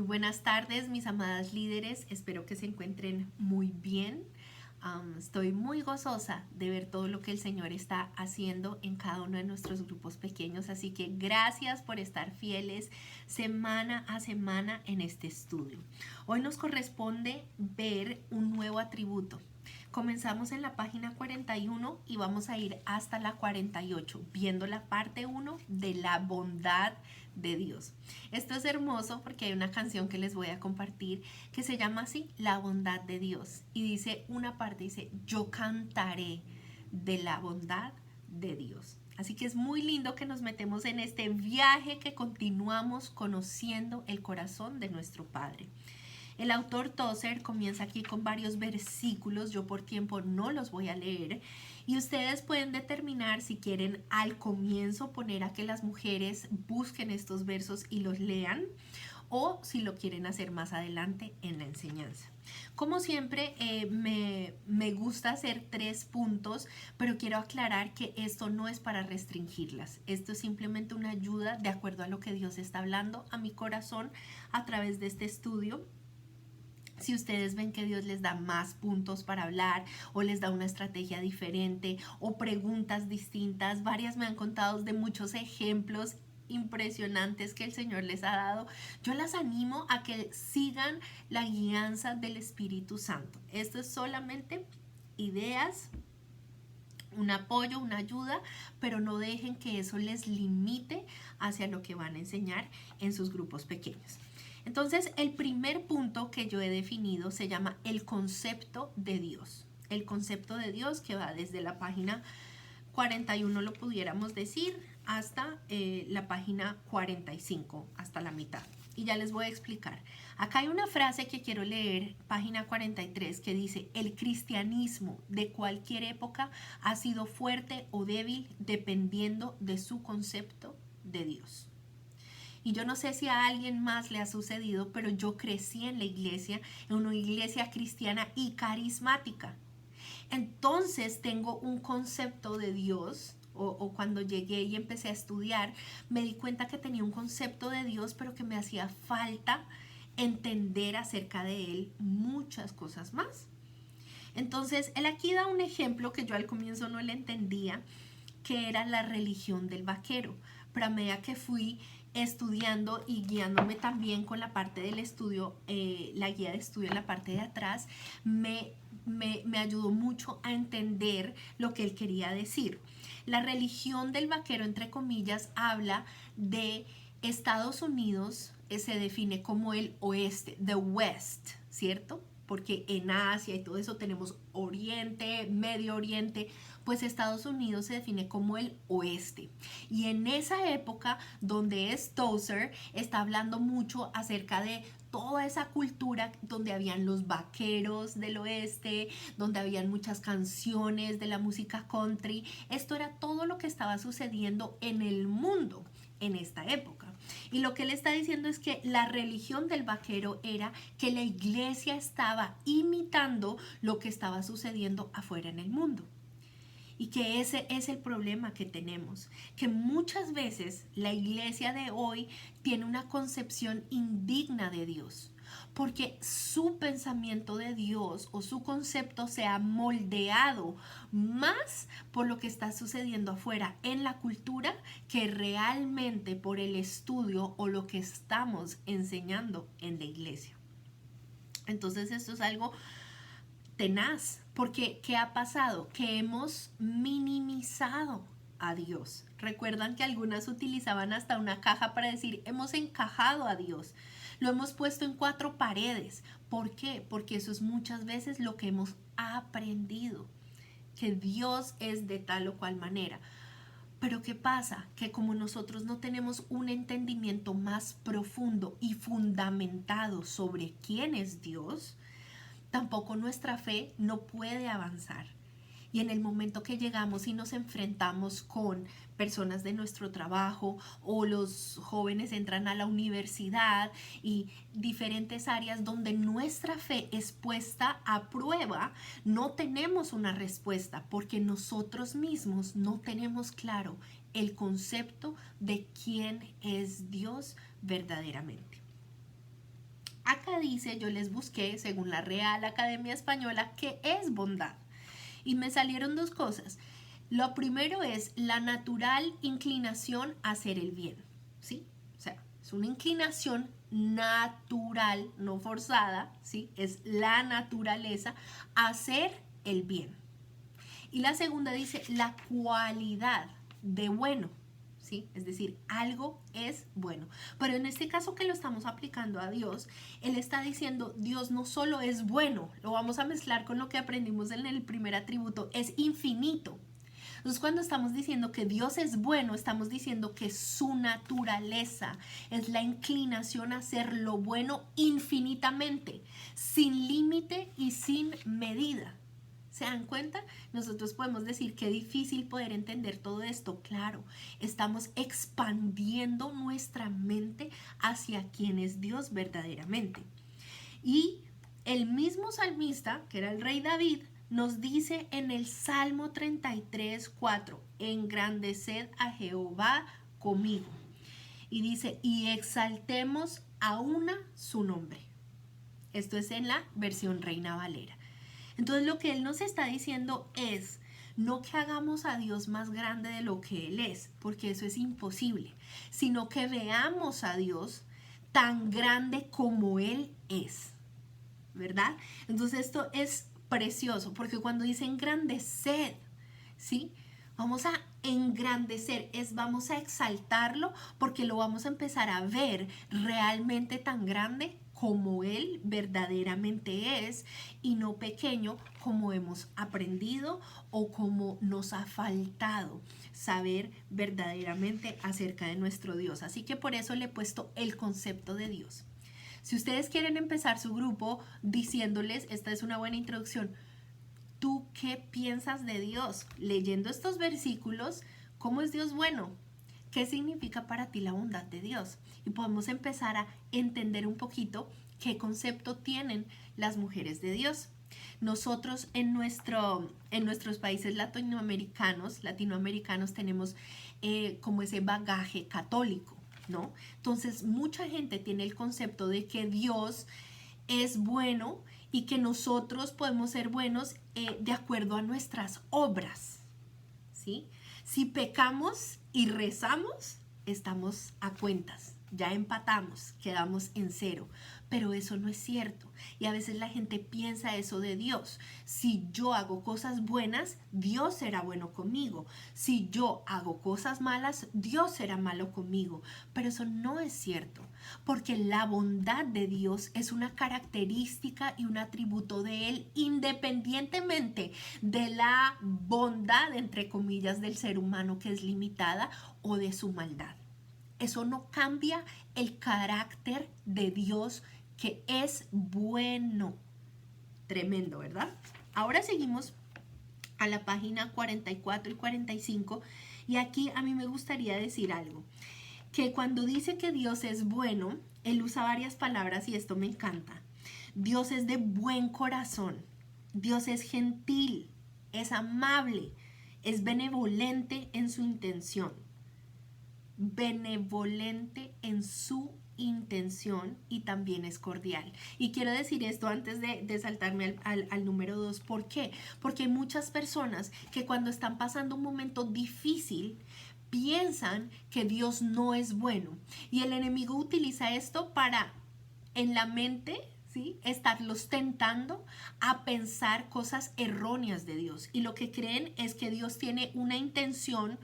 Muy buenas tardes, mis amadas líderes. Espero que se encuentren muy bien. Estoy muy gozosa de ver todo lo que el Señor está haciendo en cada uno de nuestros grupos pequeños. Así que gracias por estar fieles semana a semana en este estudio. Hoy nos corresponde ver un nuevo atributo. Comenzamos en la página 41 y vamos a ir hasta la 48, viendo la parte 1 de la bondad de Dios. Esto es hermoso porque hay una canción que les voy a compartir que se llama así, La bondad de Dios. Y dice una parte, dice, yo cantaré de la bondad de Dios. Así que es muy lindo que nos metemos en este viaje que continuamos conociendo el corazón de nuestro Padre. El autor Tozer comienza aquí con varios versículos, yo por tiempo no los voy a leer, y ustedes pueden determinar si quieren al comienzo poner a que las mujeres busquen estos versos y los lean, o si lo quieren hacer más adelante en la enseñanza. Como siempre, me gusta hacer 3 puntos, pero quiero aclarar que esto no es para restringirlas. Esto es simplemente una ayuda de acuerdo a lo que Dios está hablando a mi corazón a través de este estudio. Si ustedes ven que Dios les da más puntos para hablar o les da una estrategia diferente o preguntas distintas, varias me han contado de muchos ejemplos impresionantes que el Señor les ha dado. Yo las animo a que sigan la guianza del Espíritu Santo. Esto es solamente ideas, un apoyo, una ayuda, pero no dejen que eso les limite hacia lo que van a enseñar en sus grupos pequeños. Entonces, el primer punto que yo he definido se llama el concepto de Dios. El concepto de Dios que va desde la página 41, lo pudiéramos decir, hasta la página 45, hasta la mitad. Y ya les voy a explicar. Acá hay una frase que quiero leer, página 43, que dice, el cristianismo de cualquier época ha sido fuerte o débil dependiendo de su concepto de Dios. Y yo no sé si a alguien más le ha sucedido, pero yo crecí en la iglesia, en una iglesia cristiana y carismática. Entonces tengo un concepto de Dios, o cuando llegué y empecé a estudiar, me di cuenta que tenía un concepto de Dios, pero que me hacía falta entender acerca de Él muchas cosas más. Entonces, él aquí da un ejemplo que yo al comienzo no le entendía, que era la religión del vaquero. Pero a medida que fui estudiando y guiándome también con la parte del estudio, la guía de estudio en la parte de atrás, me ayudó mucho a entender lo que él quería decir. La religión del vaquero, entre comillas, habla de Estados Unidos, se define como el oeste, the west, ¿cierto? Porque en Asia y todo eso tenemos Oriente, Medio Oriente, pues Estados Unidos se define como el oeste. Y en esa época donde es Tozer, está hablando mucho acerca de toda esa cultura donde habían los vaqueros del oeste, donde habían muchas canciones de la música country. Esto era todo lo que estaba sucediendo en el mundo en esta época. Y lo que él está diciendo es que la religión del vaquero era que la iglesia estaba imitando lo que estaba sucediendo afuera en el mundo. Y que ese es el problema que tenemos, que muchas veces la iglesia de hoy tiene una concepción indigna de Dios, porque su pensamiento de Dios o su concepto se ha moldeado más por lo que está sucediendo afuera en la cultura que realmente por el estudio o lo que estamos enseñando en la iglesia. Entonces esto es algo tenaz, porque ¿qué ha pasado? Que hemos minimizado a Dios. Recuerdan que algunas utilizaban hasta una caja para decir hemos encajado a Dios. Lo hemos puesto en 4 paredes. ¿Por qué? Porque eso es muchas veces lo que hemos aprendido, que Dios es de tal o cual manera. Pero ¿qué pasa? Que como nosotros no tenemos un entendimiento más profundo y fundamentado sobre quién es Dios, tampoco nuestra fe no puede avanzar. Y en el momento que llegamos y nos enfrentamos con personas de nuestro trabajo o los jóvenes entran a la universidad y diferentes áreas donde nuestra fe es puesta a prueba, no tenemos una respuesta porque nosotros mismos no tenemos claro el concepto de quién es Dios verdaderamente. Acá dice, yo les busqué, según la Real Academia Española, qué es bondad. Y me salieron dos cosas. Lo primero es la natural inclinación a hacer el bien, ¿sí? O sea, es una inclinación natural, no forzada, ¿sí? Es la naturaleza a hacer el bien. Y la segunda dice la cualidad de bueno, ¿sí? Es decir, algo es bueno. Pero en este caso que lo estamos aplicando a Dios, Él está diciendo, Dios no solo es bueno, lo vamos a mezclar con lo que aprendimos en el primer atributo, es infinito. Entonces, cuando estamos diciendo que Dios es bueno, estamos diciendo que su naturaleza es la inclinación a hacer lo bueno infinitamente, sin límite y sin medida. ¿Se dan cuenta? Nosotros podemos decir que difícil poder entender todo esto. Claro, estamos expandiendo nuestra mente hacia quién es Dios verdaderamente. Y el mismo salmista, que era el rey David, nos dice en el Salmo 33:4, engrandeced a Jehová conmigo. Y dice, y exaltemos a una su nombre. Esto es en la versión Reina Valera. Entonces lo que Él nos está diciendo es, no que hagamos a Dios más grande de lo que Él es, porque eso es imposible, sino que veamos a Dios tan grande como Él es, ¿verdad? Entonces esto es precioso, porque cuando dice engrandecer, ¿sí? Vamos a engrandecer, vamos a exaltarlo porque lo vamos a empezar a ver realmente tan grande como Él verdaderamente es y no pequeño como hemos aprendido o como nos ha faltado saber verdaderamente acerca de nuestro Dios. Así que por eso le he puesto el concepto de Dios. Si ustedes quieren empezar su grupo diciéndoles, esta es una buena introducción, ¿tú qué piensas de Dios? Leyendo estos versículos, ¿cómo es Dios bueno? ¿Qué significa para ti la bondad de Dios? Y podemos empezar a entender un poquito qué concepto tienen las mujeres de Dios. Nosotros en nuestros países latinoamericanos tenemos como ese bagaje católico, ¿no? Entonces mucha gente tiene el concepto de que Dios es bueno y que nosotros podemos ser buenos de acuerdo a nuestras obras, ¿sí? Si pecamos y rezamos, estamos a cuentas, ya empatamos, quedamos en cero, pero eso no es cierto. Y a veces la gente piensa eso de Dios. Si yo hago cosas buenas, Dios será bueno conmigo. Si yo hago cosas malas, Dios será malo conmigo. Pero eso no es cierto, porque la bondad de Dios es una característica y un atributo de Él independientemente de la bondad, entre comillas, del ser humano que es limitada o de su maldad. Eso no cambia el carácter de Dios que es bueno. Tremendo, ¿verdad? Ahora seguimos a la página 44 y 45 y aquí a mí me gustaría decir algo, que cuando dice que Dios es bueno, Él usa varias palabras y esto me encanta. Dios es de buen corazón, Dios es gentil, es amable, es benevolente en su intención. Benevolente en su intención y también es cordial. Y quiero decir esto antes de saltarme al número 2. ¿Por qué? Porque hay muchas personas que cuando están pasando un momento difícil piensan que Dios no es bueno. Y el enemigo utiliza esto para en la mente, ¿sí?, estarlos tentando a pensar cosas erróneas de Dios. Y lo que creen es que Dios tiene una intención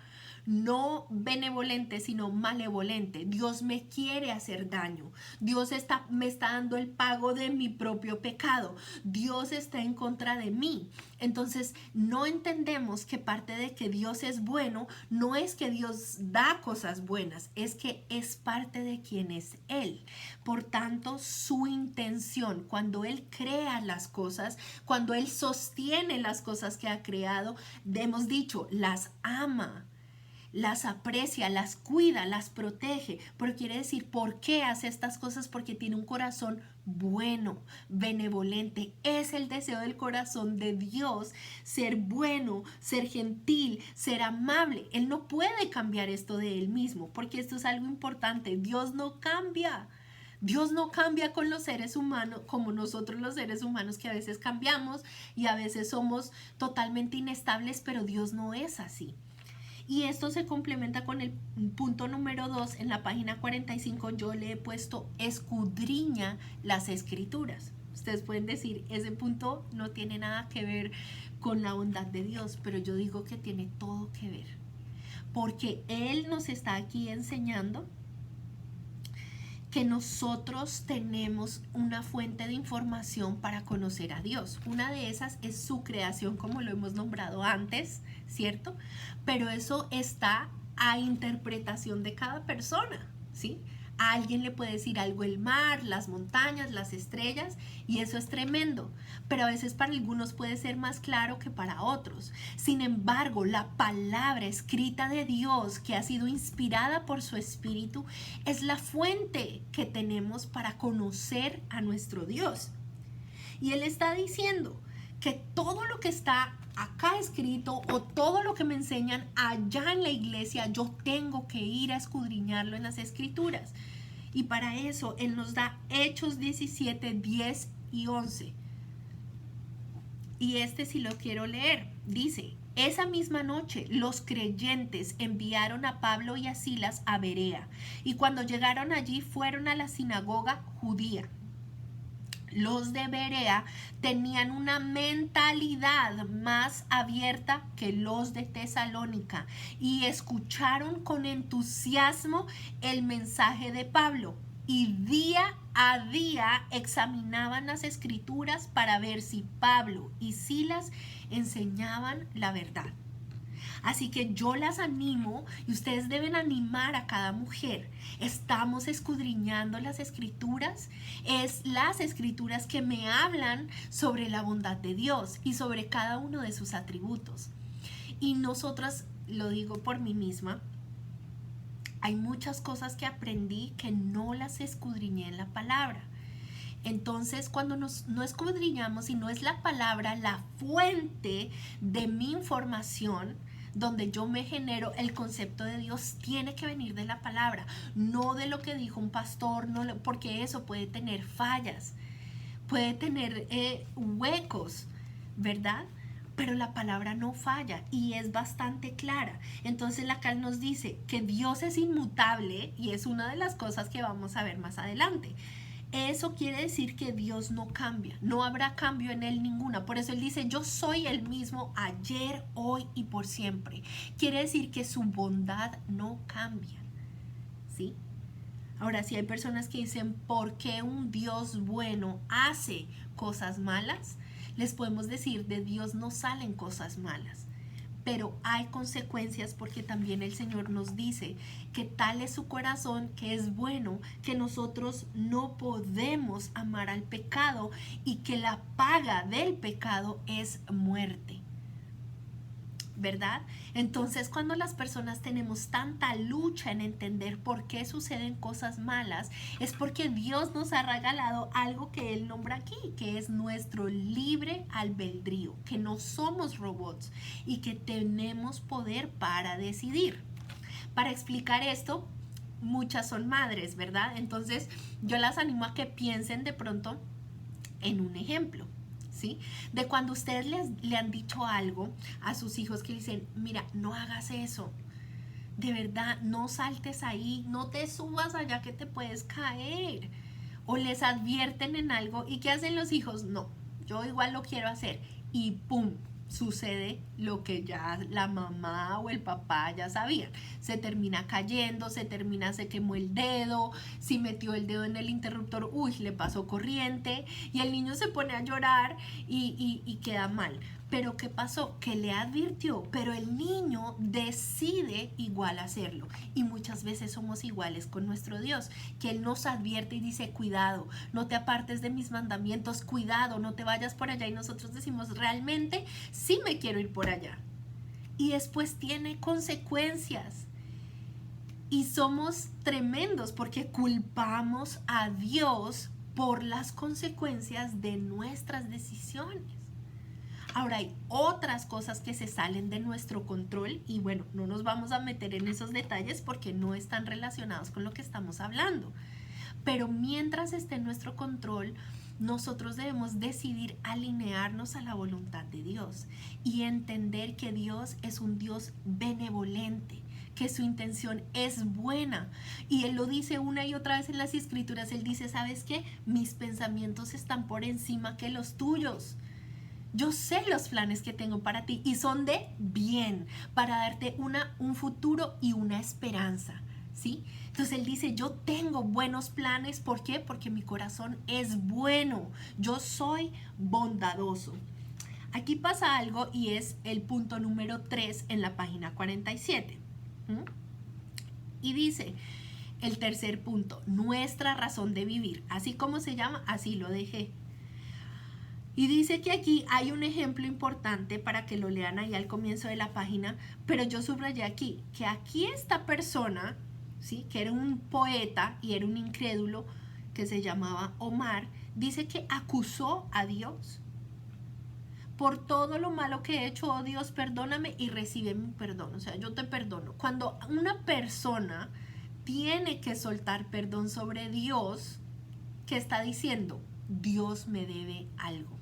no benevolente, sino malevolente. Dios me quiere hacer daño. Dios me está dando el pago de mi propio pecado. Dios está en contra de mí. Entonces, no entendemos que parte de que Dios es bueno no es que Dios da cosas buenas, es que es parte de quien es Él. Por tanto, su intención, cuando Él crea las cosas, cuando Él sostiene las cosas que ha creado, hemos dicho, las ama, las aprecia, las cuida, las protege, pero quiere decir, ¿por qué hace estas cosas? Porque tiene un corazón bueno, benevolente. Es el deseo del corazón de Dios ser bueno, ser gentil, ser amable. Él no puede cambiar esto de Él mismo, porque esto es algo importante. Dios no cambia. Dios no cambia con los seres humanos como nosotros los seres humanos, que a veces cambiamos y a veces somos totalmente inestables, pero Dios no es así. Y esto se complementa con el punto número 2 en la página 45. Yo le he puesto escudriña las escrituras. Ustedes pueden decir, ese punto no tiene nada que ver con la bondad de Dios, pero yo digo que tiene todo que ver. Porque Él nos está aquí enseñando que nosotros tenemos una fuente de información para conocer a Dios. Una de esas es su creación, como lo hemos nombrado antes, ¿cierto? Pero eso está a interpretación de cada persona, ¿sí? A alguien le puede decir algo el mar, las montañas, las estrellas, y eso es tremendo, pero a veces para algunos puede ser más claro que para otros. Sin embargo, la palabra escrita de Dios, que ha sido inspirada por su Espíritu, es la fuente que tenemos para conocer a nuestro Dios. Y Él está diciendo que todo lo que está acá escrito o todo lo que me enseñan allá en la iglesia, yo tengo que ir a escudriñarlo en las escrituras. Y para eso Él nos da Hechos 17, 10 y 11. Y este sí lo quiero leer. Dice, esa misma noche los creyentes enviaron a Pablo y a Silas a Berea. Y cuando llegaron allí fueron a la sinagoga judía. Los de Berea tenían una mentalidad más abierta que los de Tesalónica y escucharon con entusiasmo el mensaje de Pablo y día a día examinaban las escrituras para ver si Pablo y Silas enseñaban la verdad. Así que yo las animo y ustedes deben animar a cada mujer. Estamos escudriñando las escrituras. Es las escrituras que me hablan sobre la bondad de Dios y sobre cada uno de sus atributos. Y nosotras, lo digo por mí misma, hay muchas cosas que aprendí que no las escudriñé en la palabra. Entonces, cuando no escudriñamos y no es la palabra la fuente de mi información, donde yo me genero el concepto de Dios, tiene que venir de la palabra, no de lo que dijo un pastor, no, porque eso puede tener fallas, puede tener huecos, ¿verdad? Pero la palabra no falla y es bastante clara. Entonces la Cal nos dice que Dios es inmutable y es una de las cosas que vamos a ver más adelante. Eso quiere decir que Dios no cambia, no habrá cambio en Él ninguna. Por eso Él dice, yo soy el mismo ayer, hoy y por siempre. Quiere decir que su bondad no cambia, ¿sí? Ahora, si hay personas que dicen, ¿por qué un Dios bueno hace cosas malas? Les podemos decir, de Dios no salen cosas malas. Pero hay consecuencias porque también el Señor nos dice que tal es su corazón, que es bueno, que nosotros no podemos amar al pecado y que la paga del pecado es muerte. ¿Verdad? Entonces, cuando las personas tenemos tanta lucha en entender por qué suceden cosas malas, es porque Dios nos ha regalado algo que Él nombra aquí, que es nuestro libre albedrío, que no somos robots y que tenemos poder para decidir. Para explicar esto, muchas son madres, ¿verdad? Entonces, yo las animo a que piensen de pronto en un ejemplo. ¿Sí? De cuando ustedes le han dicho algo a sus hijos que dicen, mira, no hagas eso, de verdad, no saltes ahí, no te subas allá que te puedes caer, o les advierten en algo y ¿qué hacen los hijos? No, yo igual lo quiero hacer y ¡pum! Sucede lo que ya la mamá o el papá ya sabían. Se termina cayendo, se quemó el dedo, si metió el dedo en el interruptor, uy, le pasó corriente y el niño se pone a llorar y queda mal. Pero ¿qué pasó? Que le advirtió, pero el niño decide igual hacerlo. Y muchas veces somos iguales con nuestro Dios, que Él nos advierte y dice, cuidado, no te apartes de mis mandamientos, cuidado, no te vayas por allá. Y nosotros decimos, realmente sí me quiero ir por allá. Y después tiene consecuencias. Y somos tremendos porque culpamos a Dios por las consecuencias de nuestras decisiones. Ahora hay otras cosas que se salen de nuestro control y bueno, no nos vamos a meter en esos detalles porque no están relacionados con lo que estamos hablando. pero mientras esté en nuestro control, nosotros debemos decidir alinearnos a la voluntad de Dios y entender que Dios es un Dios benevolente, que su intención es buena. Y Él lo dice una y otra vez en las Escrituras. Él dice, ¿sabes qué? Mis pensamientos están por encima que los tuyos. Yo sé los planes que tengo para ti y son de bien, para darte un futuro y una esperanza, ¿sí? Entonces Él dice, yo tengo buenos planes. ¿Por qué? Porque mi corazón es bueno. Yo soy bondadoso. Aquí pasa algo y es el punto número 3 en la página 47. Y dice, el tercer punto, nuestra razón de vivir. Así como se llama, así lo dejé. Y dice que aquí hay un ejemplo importante para que lo lean ahí al comienzo de la página, pero yo subrayé aquí, que aquí esta persona, ¿sí?, que era un poeta y era un incrédulo que se llamaba Omar, dice que acusó a Dios. Por todo lo malo que he hecho, oh Dios, perdóname y recibe mi perdón. O sea, yo te perdono. Cuando una persona tiene que soltar perdón sobre Dios, ¿qué está diciendo? Dios me debe algo.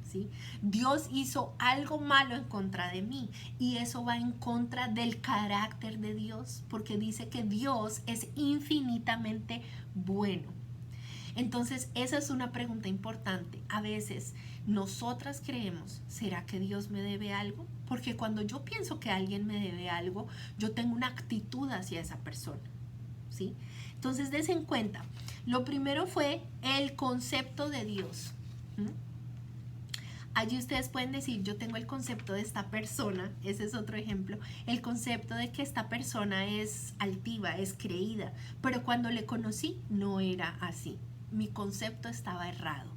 ¿Sí? Dios hizo algo malo en contra de mí y eso va en contra del carácter de Dios, porque dice que Dios es infinitamente bueno. Entonces, esa es una pregunta importante. A veces nosotras creemos, ¿será que Dios me debe algo? Porque cuando yo pienso que alguien me debe algo, yo tengo una actitud hacia esa persona, ¿sí? Entonces, des en cuenta. Lo primero fue el concepto de Dios. Allí ustedes pueden decir, yo tengo el concepto de esta persona, ese es otro ejemplo, el concepto de que esta persona es altiva, es creída, pero cuando le conocí no era así, mi concepto estaba errado.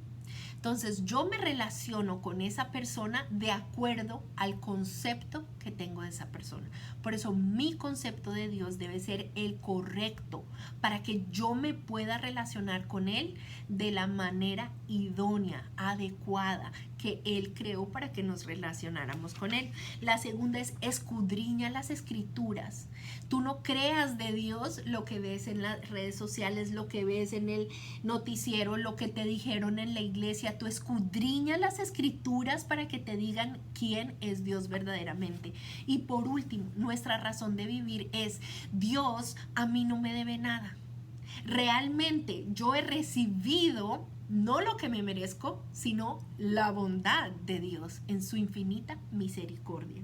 Entonces yo me relaciono con esa persona de acuerdo al concepto que tengo de esa persona. Por eso mi concepto de Dios debe ser el correcto para que yo me pueda relacionar con Él de la manera idónea, adecuada, que Él creó para que nos relacionáramos con Él. La segunda es escudriña las Escrituras. Tú no creas de Dios lo que ves en las redes sociales, lo que ves en el noticiero, lo que te dijeron en la iglesia. Tú escudriña las Escrituras para que te digan quién es Dios verdaderamente. Y por último, nuestra razón de vivir es, Dios a mí no me debe nada. Realmente yo he recibido no lo que me merezco, sino la bondad de Dios en su infinita misericordia.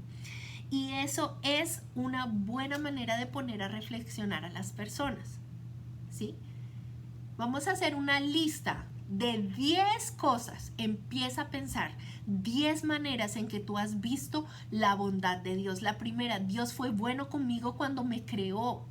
Y eso es una buena manera de poner a reflexionar a las personas, ¿sí? Vamos a hacer una lista de 10 cosas. Empieza a pensar 10 maneras en que tú has visto la bondad de Dios. La primera, Dios fue bueno conmigo cuando me creó.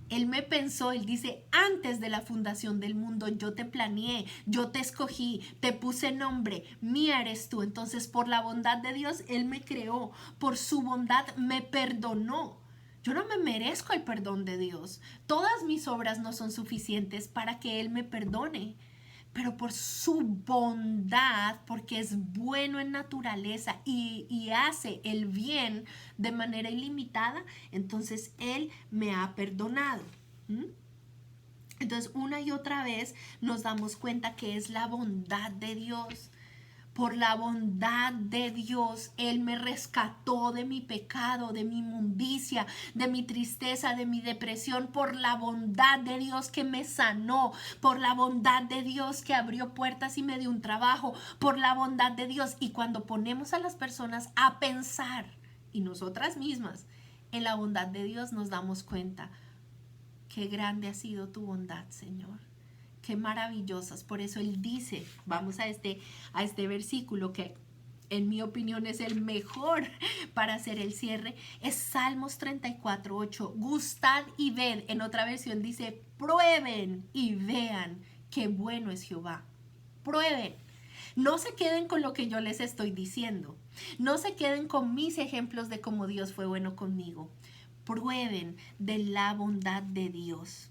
Él me pensó, Él dice, antes de la fundación del mundo yo te planeé, yo te escogí, te puse nombre, mía eres tú. Entonces por la bondad de Dios, Él me creó, por su bondad me perdonó. Yo no me merezco el perdón de Dios. Todas mis obras no son suficientes para que Él me perdone. Pero por su bondad, porque es bueno en naturaleza y hace el bien de manera ilimitada, entonces Él me ha perdonado. Entonces una y otra vez nos damos cuenta que es la bondad de Dios. Por la bondad de Dios, Él me rescató de mi pecado, de mi inmundicia, de mi tristeza, de mi depresión. Por la bondad de Dios que me sanó. Por la bondad de Dios que abrió puertas y me dio un trabajo. Por la bondad de Dios. Y cuando ponemos a las personas a pensar, y nosotras mismas, en la bondad de Dios, nos damos cuenta, qué grande ha sido tu bondad, Señor. Qué maravillosas. Por eso Él dice, vamos a este versículo que en mi opinión es el mejor para hacer el cierre, es Salmos 34:8. Gustad y ved. En otra versión dice, prueben y vean qué bueno es Jehová. Prueben. No se queden con lo que yo les estoy diciendo. No se queden con mis ejemplos de cómo Dios fue bueno conmigo. Prueben de la bondad de Dios,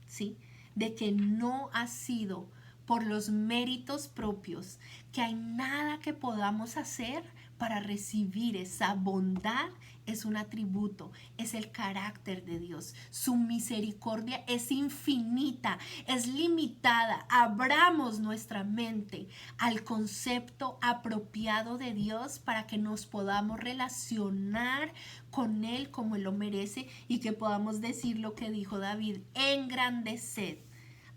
¿sí? De que no ha sido por los méritos propios, que hay nada que podamos hacer para recibir esa bondad es un atributo, es el carácter de Dios. Su misericordia es infinita, es limitada. Abramos nuestra mente al concepto apropiado de Dios para que nos podamos relacionar con Él como Él lo merece y que podamos decir lo que dijo David: engrandeced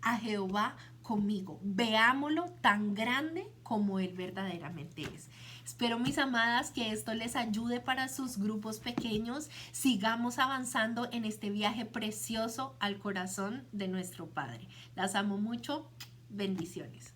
a Jehová conmigo, veámoslo tan grande como Él verdaderamente es. Espero, mis amadas, que esto les ayude para sus grupos pequeños. Sigamos avanzando en este viaje precioso al corazón de nuestro Padre. Las amo mucho. Bendiciones.